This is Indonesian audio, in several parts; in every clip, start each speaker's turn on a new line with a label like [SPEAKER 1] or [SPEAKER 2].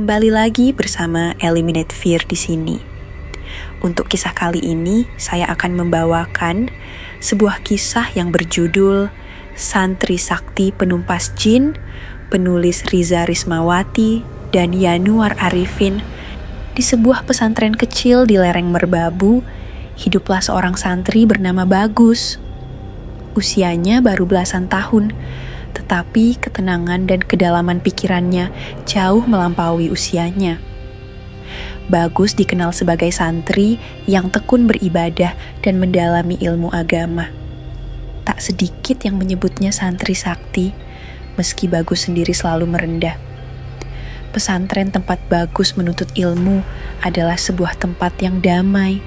[SPEAKER 1] Kembali lagi bersama Eliminate Fear di sini. Untuk kisah kali ini, saya akan membawakan sebuah kisah yang berjudul Santri Sakti Penumpas Jin, penulis Riza Rismawati dan Yanuar Arifin. Di sebuah pesantren kecil di lereng Merbabu, hiduplah seorang santri bernama Bagus. Usianya baru belasan tahun, tetapi ketenangan dan kedalaman pikirannya jauh melampaui usianya. Bagus dikenal sebagai santri yang tekun beribadah dan mendalami ilmu agama. Tak sedikit yang menyebutnya santri sakti, meski Bagus sendiri selalu merendah. Pesantren tempat Bagus menuntut ilmu adalah sebuah tempat yang damai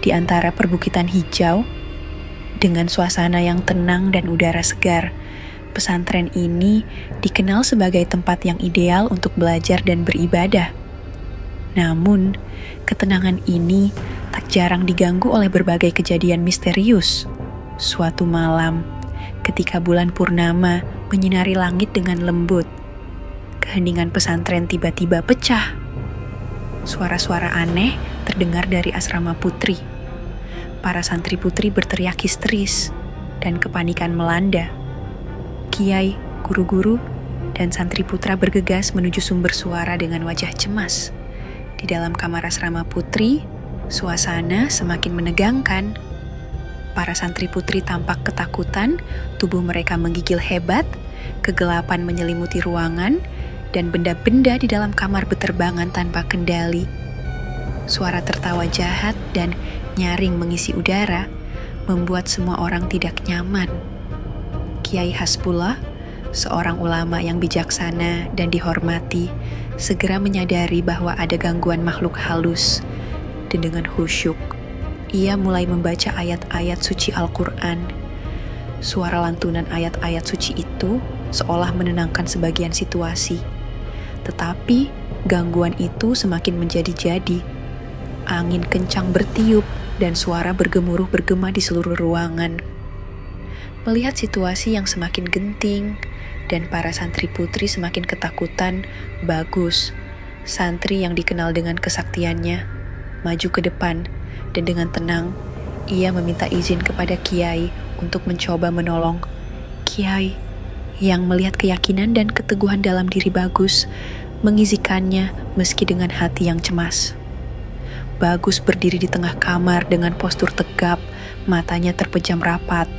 [SPEAKER 1] di antara perbukitan hijau, dengan suasana yang tenang dan udara segar. Pesantren ini dikenal sebagai tempat yang ideal untuk belajar dan beribadah. Namun, ketenangan ini tak jarang diganggu oleh berbagai kejadian misterius. Suatu malam, ketika bulan purnama menyinari langit dengan lembut, keheningan pesantren tiba-tiba pecah. Suara-suara aneh terdengar dari asrama putri. Para santri putri berteriak histeris, dan kepanikan melanda. Kiai, guru-guru, dan santri putra bergegas menuju sumber suara dengan wajah cemas. Di dalam kamar asrama putri, suasana semakin menegangkan. Para santri putri tampak ketakutan, tubuh mereka menggigil hebat, kegelapan menyelimuti ruangan, dan benda-benda di dalam kamar berterbangan tanpa kendali. Suara tertawa jahat dan nyaring mengisi udara, membuat semua orang tidak nyaman. Kiai Hasbullah, seorang ulama yang bijaksana dan dihormati, segera menyadari bahwa ada gangguan makhluk halus. Dan dengan khusyuk, ia mulai membaca ayat-ayat suci Al-Quran. Suara lantunan ayat-ayat suci itu seolah menenangkan sebagian situasi. Tetapi gangguan itu semakin menjadi-jadi. Angin kencang bertiup dan suara bergemuruh bergema di seluruh ruangan. Melihat situasi yang semakin genting dan para santri putri semakin ketakutan, Bagus, santri yang dikenal dengan kesaktiannya, maju ke depan dan dengan tenang, ia meminta izin kepada Kiai untuk mencoba menolong. Kiai, yang melihat keyakinan dan keteguhan dalam diri Bagus, mengizinkannya meski dengan hati yang cemas. Bagus berdiri di tengah kamar dengan postur tegap, matanya terpejam rapat.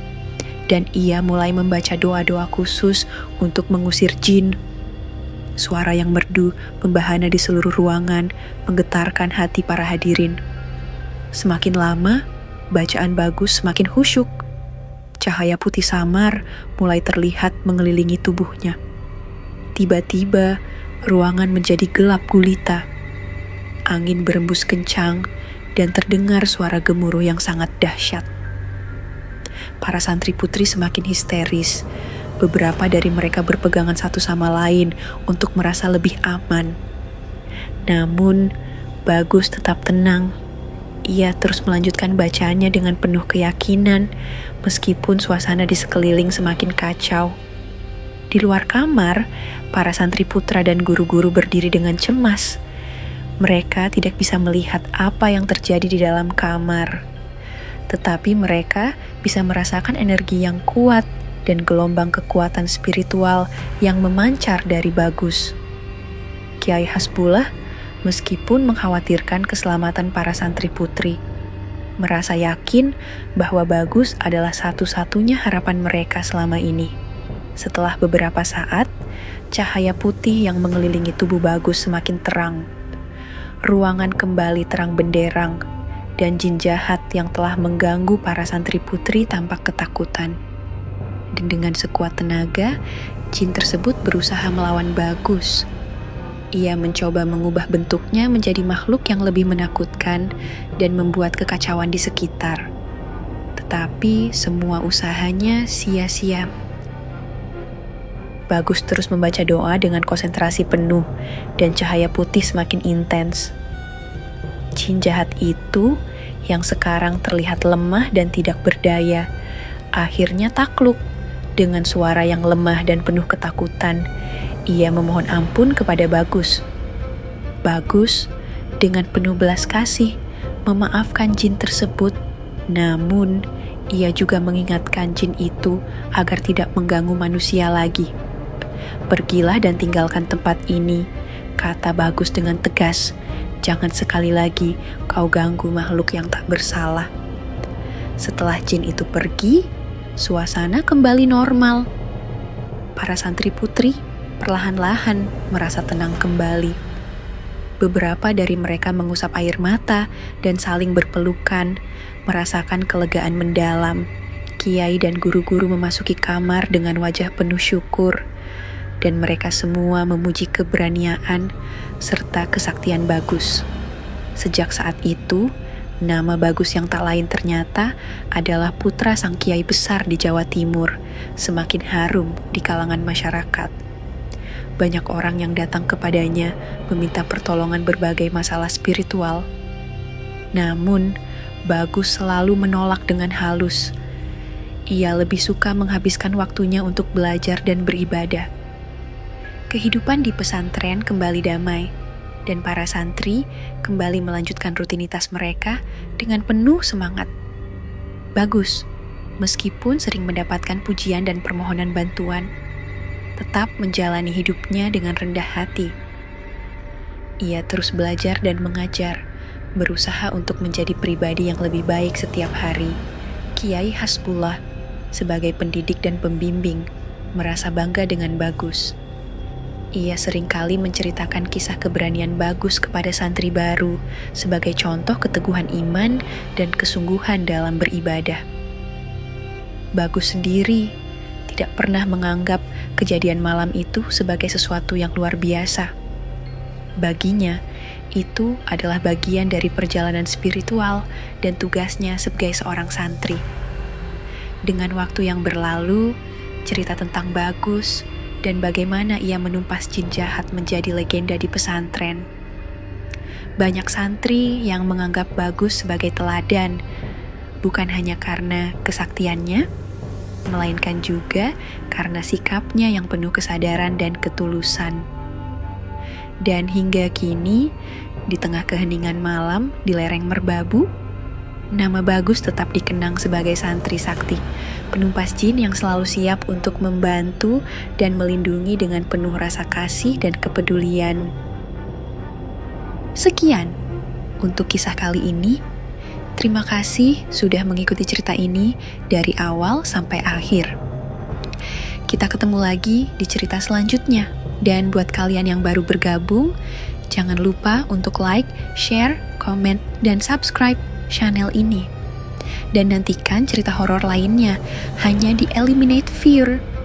[SPEAKER 1] Dan ia mulai membaca doa-doa khusus untuk mengusir jin. Suara yang merdu membahana di seluruh ruangan, menggetarkan hati para hadirin. Semakin lama, bacaan Bagus semakin khusyuk. Cahaya putih samar mulai terlihat mengelilingi tubuhnya. Tiba-tiba, ruangan menjadi gelap gulita. Angin berembus kencang dan terdengar suara gemuruh yang sangat dahsyat. Para santri putri semakin histeris. Beberapa dari mereka berpegangan satu sama lain untuk merasa lebih aman. Namun, Bagus tetap tenang. Ia terus melanjutkan bacaannya dengan penuh keyakinan, meskipun suasana di sekeliling semakin kacau. Di luar kamar, para santri putra dan guru-guru berdiri dengan cemas. Mereka tidak bisa melihat apa yang terjadi di dalam kamar. Tetapi mereka bisa merasakan energi yang kuat dan gelombang kekuatan spiritual yang memancar dari Bagus. Kiai Hasbullah, meskipun mengkhawatirkan keselamatan para santri putri, merasa yakin bahwa Bagus adalah satu-satunya harapan mereka selama ini. Setelah beberapa saat, cahaya putih yang mengelilingi tubuh Bagus semakin terang. Ruangan kembali terang benderang, dan jin jahat yang telah mengganggu para santri putri tampak ketakutan. Dan dengan sekuat tenaga, jin tersebut berusaha melawan Bagus. Ia mencoba mengubah bentuknya menjadi makhluk yang lebih menakutkan dan membuat kekacauan di sekitar. Tetapi semua usahanya sia-sia. Bagus terus membaca doa dengan konsentrasi penuh, dan cahaya putih semakin intens. Jin jahat itu, yang sekarang terlihat lemah dan tidak berdaya, akhirnya takluk. Dengan suara yang lemah dan penuh ketakutan, ia memohon ampun kepada Bagus. Bagus dengan penuh belas kasih memaafkan jin tersebut. Namun, ia juga mengingatkan jin itu agar tidak mengganggu manusia lagi. "Pergilah dan tinggalkan tempat ini," kata Bagus dengan tegas. "Jangan sekali lagi kau ganggu makhluk yang tak bersalah." Setelah jin itu pergi, suasana kembali normal. Para santri putri perlahan-lahan merasa tenang kembali. Beberapa dari mereka mengusap air mata dan saling berpelukan, merasakan kelegaan mendalam. Kiai dan guru-guru memasuki kamar dengan wajah penuh syukur, dan mereka semua memuji keberanian serta kesaktian Bagus. Sejak saat itu, nama Bagus yang tak lain ternyata adalah putra sang kiai besar di Jawa Timur, semakin harum di kalangan masyarakat. Banyak orang yang datang kepadanya meminta pertolongan berbagai masalah spiritual. Namun, Bagus selalu menolak dengan halus. Ia lebih suka menghabiskan waktunya untuk belajar dan beribadah. Kehidupan di pesantren kembali damai, dan para santri kembali melanjutkan rutinitas mereka dengan penuh semangat. Bagus, meskipun sering mendapatkan pujian dan permohonan bantuan, tetap menjalani hidupnya dengan rendah hati. Ia terus belajar dan mengajar, berusaha untuk menjadi pribadi yang lebih baik setiap hari. Kiai Hasbullah, sebagai pendidik dan pembimbing, merasa bangga dengan Bagus. Ia seringkali menceritakan kisah keberanian Bagus kepada santri baru sebagai contoh keteguhan iman dan kesungguhan dalam beribadah. Bagus sendiri tidak pernah menganggap kejadian malam itu sebagai sesuatu yang luar biasa. Baginya, itu adalah bagian dari perjalanan spiritual dan tugasnya sebagai seorang santri. Dengan waktu yang berlalu, cerita tentang Bagus dan bagaimana ia menumpas jin jahat menjadi legenda di pesantren. Banyak santri yang menganggap Bagus sebagai teladan, bukan hanya karena kesaktiannya, melainkan juga karena sikapnya yang penuh kesadaran dan ketulusan. Dan hingga kini, di tengah keheningan malam di lereng Merbabu, nama Bagus tetap dikenang sebagai santri sakti, penumpas jin yang selalu siap untuk membantu dan melindungi dengan penuh rasa kasih dan kepedulian. Sekian untuk kisah kali ini. Terima kasih sudah mengikuti cerita ini dari awal sampai akhir. Kita ketemu lagi di cerita selanjutnya. Dan buat kalian yang baru bergabung, jangan lupa untuk like, share, komen, dan subscribe channel ini. Dan nantikan cerita horor lainnya hanya di Eliminate Fear.